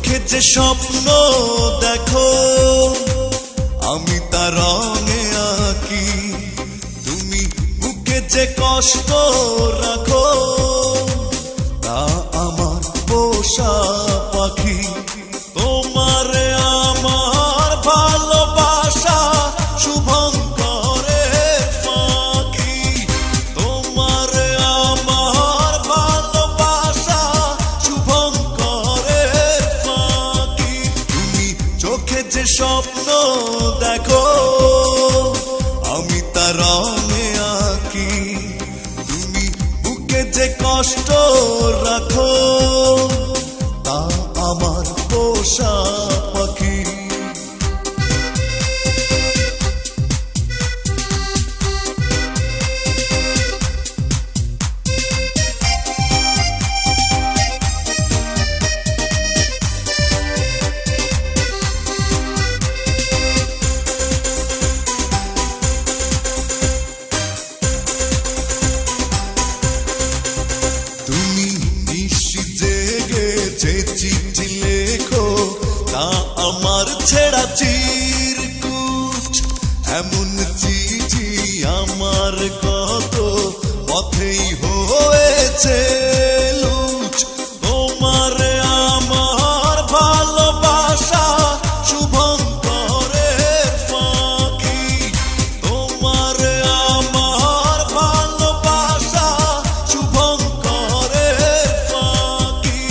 চোখে যে স্বপ্ন দেখো আমি তার রঙে আঁকি, তুমি বুকে যে কষ্ট রাখো তা আমার পোষা পাখি। তোমারে আমার ভালোবাসা শুভঙ্করের ফাঁকি, তোমারে আমার ভালোবাসা শুভঙ্করের ফাঁকি। তুমি চোখে যে স্বপ্ন দেখো আমি তার রঙে আঁকি, তুমি বুকে যে কষ্ট রাখো তা আমার পোষা পাখি। তুমি নিশি জেগে যে চিঠি লেখো তা আমার ছেঁড়া চিরকুট, এমন চিঠি আমার কত পথেই হয়েছে লুট। তোমার আমার ভালোবাসা শুভঙ্করের ফাঁকি, তোমার আমার ভালোবাসা শুভঙ্করের ফাঁকি।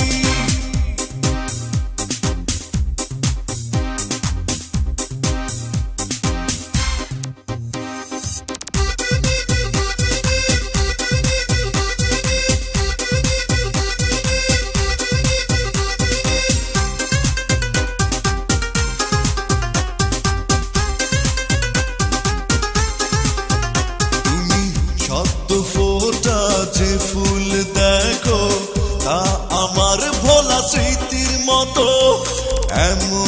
তুমি সদ্য ফোটা যে ফুল দেখো তা আমার ভোলা স্মৃতির মতো, এমন